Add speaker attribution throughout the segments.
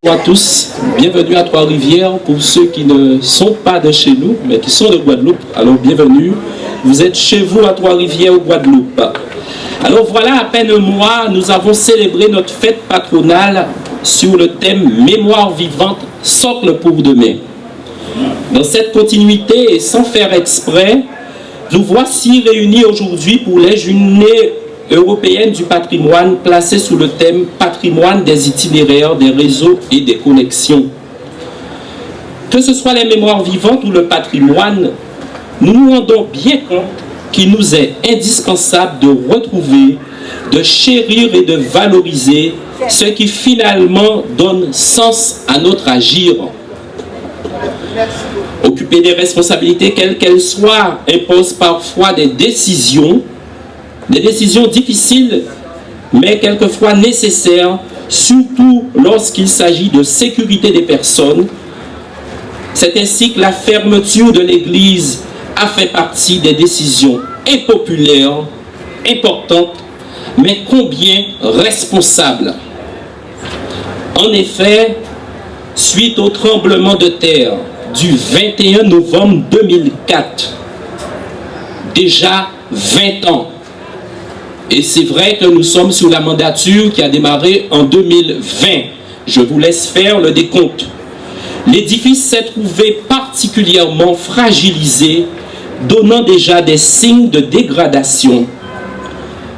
Speaker 1: Bonjour à tous, bienvenue à Trois-Rivières. Pour ceux qui ne sont pas de chez nous, mais qui sont de Guadeloupe, alors bienvenue. Vous êtes chez vous à Trois-Rivières, Guadeloupe. Alors voilà, à peine un mois, nous avons célébré notre fête patronale sur le thème « Mémoire vivante, socle pour demain ». Dans cette continuité et sans faire exprès, nous voici réunis aujourd'hui pour les journées européenne du patrimoine placée sous le thème patrimoine des itinéraires, des réseaux et des connexions. Que ce soit les mémoires vivantes ou le patrimoine, nous nous rendons bien compte qu'il nous est indispensable de retrouver, de chérir et de valoriser ce qui finalement donne sens à notre agir. Occuper des responsabilités, quelles qu'elles soient, impose parfois des décisions difficiles, mais quelquefois nécessaires, surtout lorsqu'il s'agit de sécurité des personnes. C'est ainsi que la fermeture de l'Église a fait partie des décisions impopulaires, importantes, mais combien responsables. En effet, suite au tremblement de terre du 21 novembre 2004, déjà 20 ans, et c'est vrai que nous sommes sous la mandature qui a démarré en 2020. Je vous laisse faire le décompte. L'édifice s'est trouvé particulièrement fragilisé, donnant déjà des signes de dégradation.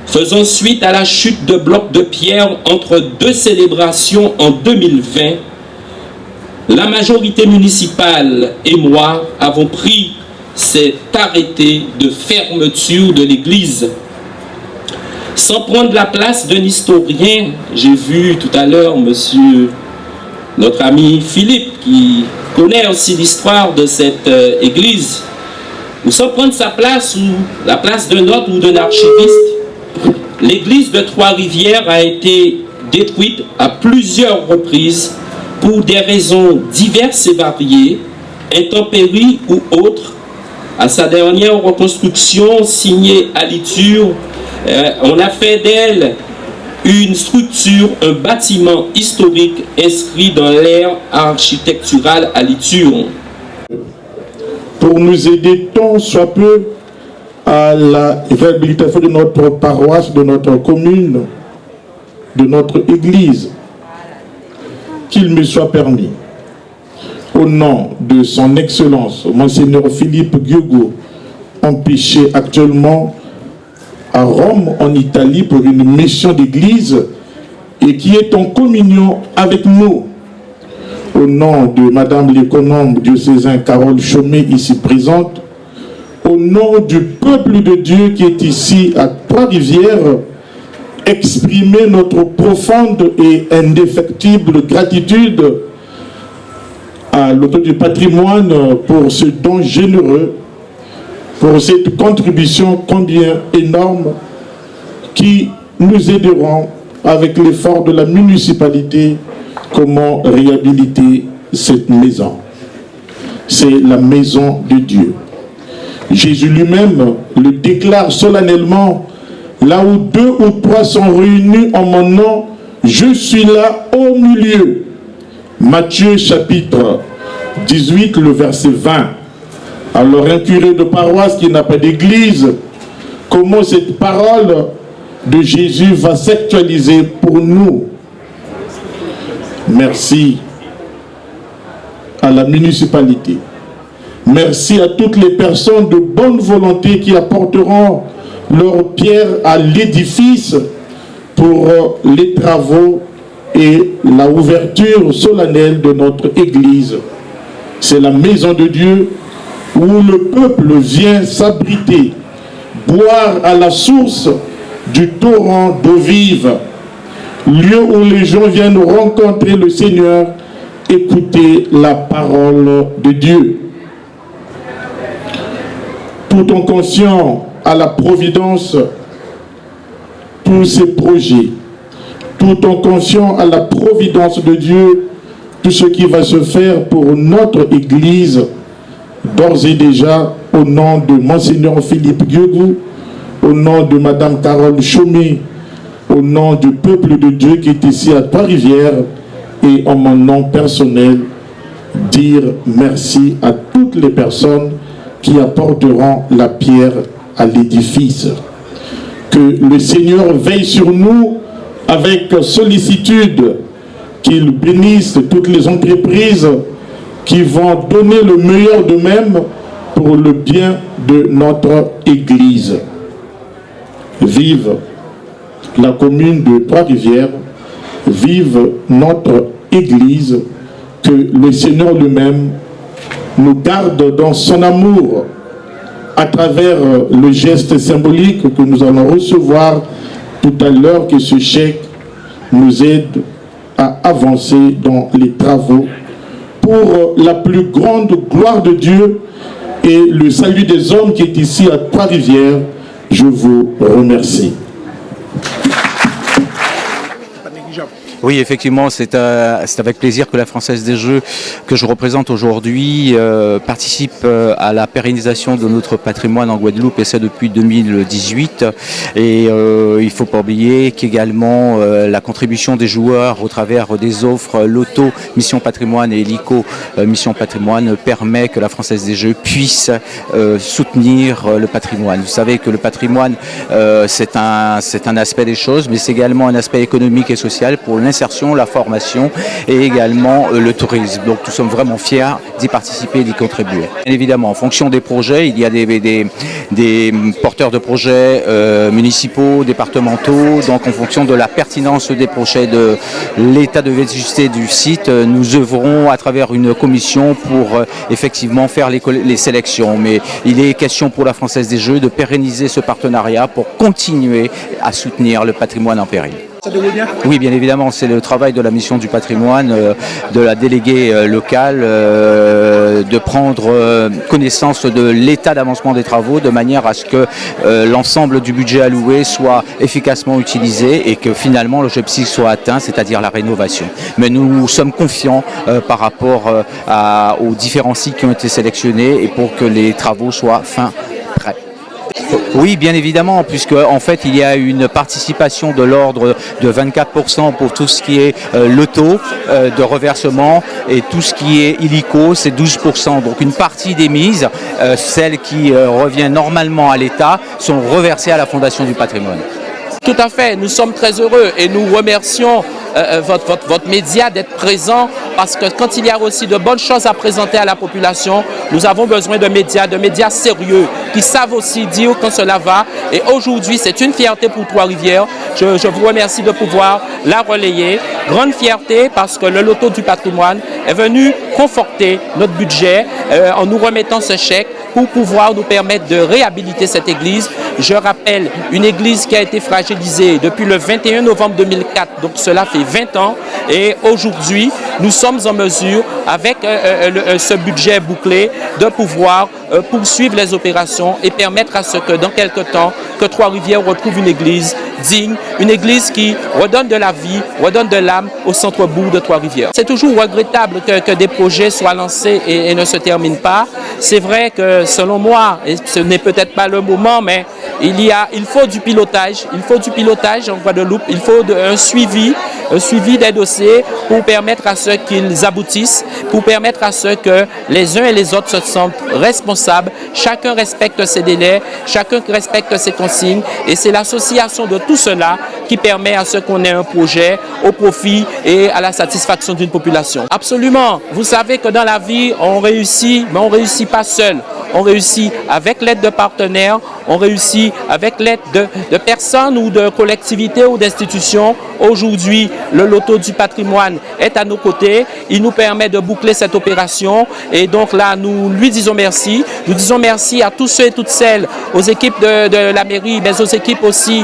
Speaker 1: Faisant suite à la chute de blocs de pierre entre deux célébrations en 2020, la majorité municipale et moi avons pris cet arrêté de fermeture de l'église. Sans prendre la place d'un historien, j'ai vu tout à l'heure notre ami Philippe, qui connaît aussi l'histoire de cette église, ou sans prendre sa place ou la place d'un autre ou d'un archiviste, l'église de Trois-Rivières a été détruite à plusieurs reprises pour des raisons diverses et variées, intempéries ou autres. À sa dernière reconstruction signée à Liture, on a fait d'elle une structure, un bâtiment historique inscrit dans l'ère architecturale à Liture.
Speaker 2: Pour nous aider tant soit peu à la réhabilitation de notre paroisse, de notre commune, de notre église, qu'il me soit permis, au nom de son Excellence, Monseigneur Philippe Guiogo, empêché actuellement à Rome, en Italie, pour une mission d'église et qui est en communion avec nous. Au nom de Madame l'économe diocésain Carole Chaumet, ici présente, au nom du peuple de Dieu qui est ici à Trois-Rivières, exprimer notre profonde et indéfectible gratitude à l'auteur du patrimoine pour ce don généreux, pour cette contribution combien énorme qui nous aideront avec l'effort de la municipalité comment réhabiliter cette maison. C'est la maison de Dieu. Jésus lui-même le déclare solennellement, là où 2 ou 3 sont réunis en mon nom, je suis là au milieu. Matthieu chapitre 18, le verset 20. Alors un curé de paroisse qui n'a pas d'église, comment cette parole de Jésus va s'actualiser pour nous? Merci à la municipalité. Merci à toutes les personnes de bonne volonté qui apporteront leur pierre à l'édifice pour les travaux et la ouverture solennelle de notre église. C'est la maison de Dieu où le peuple vient s'abriter, boire à la source du torrent d'eau vive, lieu où les gens viennent rencontrer le Seigneur, écouter la parole de Dieu. Tout en confiant à la providence tous ces projets, tout en confiant à la providence de Dieu tout ce qui va se faire pour notre Église, d'ores et déjà, au nom de Monseigneur Philippe Guiogo, au nom de Madame Carole Chaumet, au nom du peuple de Dieu qui est ici à Trois-Rivières, et en mon nom personnel, dire merci à toutes les personnes qui apporteront la pierre à l'édifice. Que le Seigneur veille sur nous avec sollicitude, qu'il bénisse toutes les entreprises qui vont donner le meilleur d'eux-mêmes pour le bien de notre Église. Vive la commune de Trois-Rivières, vive notre Église, que le Seigneur lui-même nous garde dans son amour à travers le geste symbolique que nous allons recevoir tout à l'heure, que ce chèque nous aide à avancer dans les travaux pour la plus grande gloire de Dieu et le salut des hommes qui est ici à Trois-Rivières. Je vous remercie.
Speaker 3: Oui, effectivement, c'est avec plaisir que la Française des Jeux, que je représente aujourd'hui, participe à la pérennisation de notre patrimoine en Guadeloupe, et ça depuis 2018. Et il ne faut pas oublier qu'également la contribution des joueurs au travers des offres Loto, Mission Patrimoine et Helico, Mission Patrimoine, permet que la Française des Jeux puisse soutenir le patrimoine. Vous savez que le patrimoine, c'est un aspect des choses, mais c'est également un aspect économique et social pour l'insertion, la formation et également le tourisme. Donc nous sommes vraiment fiers d'y participer et d'y contribuer. Bien évidemment, en fonction des projets, il y a des porteurs de projets municipaux, départementaux. Donc en fonction de la pertinence des projets, de l'état de vétusté du site, nous œuvrons à travers une commission pour effectivement faire les sélections. Mais il est question pour la Française des Jeux de pérenniser ce partenariat pour continuer à soutenir le patrimoine en péril. Oui, bien évidemment, c'est le travail de la mission du patrimoine, de la déléguée locale, de prendre connaissance de l'état d'avancement des travaux de manière à ce que l'ensemble du budget alloué soit efficacement utilisé et que finalement l'objectif soit atteint, c'est-à-dire la rénovation. Mais nous sommes confiants par rapport aux différents sites qui ont été sélectionnés et pour que les travaux soient prêts. Oui, bien évidemment, puisque en fait il y a une participation de l'ordre de 24% pour tout ce qui est loto de reversement, et tout ce qui est illico, c'est 12%. Donc une partie des mises, celles qui reviennent normalement à l'État, sont reversées à la Fondation du patrimoine.
Speaker 1: Tout à fait, nous sommes très heureux et nous remercions votre média d'être présent, parce que quand il y a aussi de bonnes choses à présenter à la population, nous avons besoin de médias sérieux, qui savent aussi dire quand cela va. Et aujourd'hui, c'est une fierté pour Trois-Rivières. Je vous remercie de pouvoir la relayer. Grande fierté parce que le loto du patrimoine est venu conforter notre budget en nous remettant ce chèque pour pouvoir nous permettre de réhabiliter cette église. Je rappelle, une église qui a été fragilisée depuis le 21 novembre 2004, donc cela fait 20 ans. Et aujourd'hui, nous sommes en mesure, avec ce budget bouclé, de pouvoir poursuivre les opérations et permettre à ce que dans quelques temps, que Trois-Rivières retrouve une église digne, une église qui redonne de la vie, redonne de l'âme au centre-bourg de Trois-Rivières. C'est toujours regrettable que des projets soient lancés et ne se terminent pas. C'est vrai que selon moi, et ce n'est peut-être pas le moment, mais il faut du pilotage. Il faut du pilotage en Guadeloupe. Il faut un suivi des dossiers pour permettre à ceux qu'ils aboutissent, pour permettre à ceux que les uns et les autres se sentent responsables. Chacun respecte ses délais, chacun respecte ses consignes, et c'est l'association de tout cela qui permet à ce qu'on ait un projet au profit et à la satisfaction d'une population. Absolument. Vous savez que dans la vie, on réussit, mais on ne réussit pas seul. On réussit avec l'aide de partenaires, on réussit avec l'aide de personnes ou de collectivités ou d'institutions. Aujourd'hui, le loto du patrimoine est à nos côtés. Il nous permet de boucler cette opération. Et donc là, nous lui disons merci. Nous disons merci à tous ceux et toutes celles, aux équipes de la mairie, mais aux équipes aussi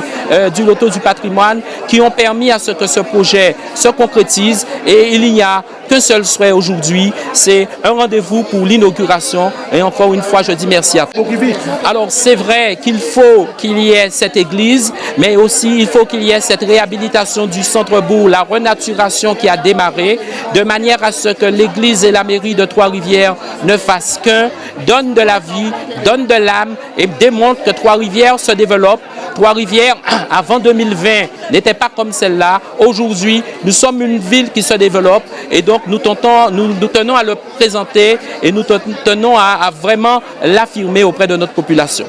Speaker 1: du loto du patrimoine, qui ont permis à ce que ce projet se concrétise. Et il n'y a qu'un seul souhait aujourd'hui, c'est un rendez-vous pour l'inauguration. Et encore une fois, je dis merci à tous. Alors c'est vrai qu'il faut qu'il y ait cette église, mais aussi il faut qu'il y ait cette réhabilitation du centre-bourg, la renaturation qui a démarré, de manière à ce que l'église et la mairie de Trois-Rivières ne fassent qu'un, donnent de la vie, donnent de l'âme et démontrent que Trois-Rivières se développe, Trois-Rivières, avant 2020, n'était pas comme celle-là. Aujourd'hui, nous sommes une ville qui se développe et donc nous tenons à le présenter et nous tenons à vraiment l'affirmer auprès de notre population.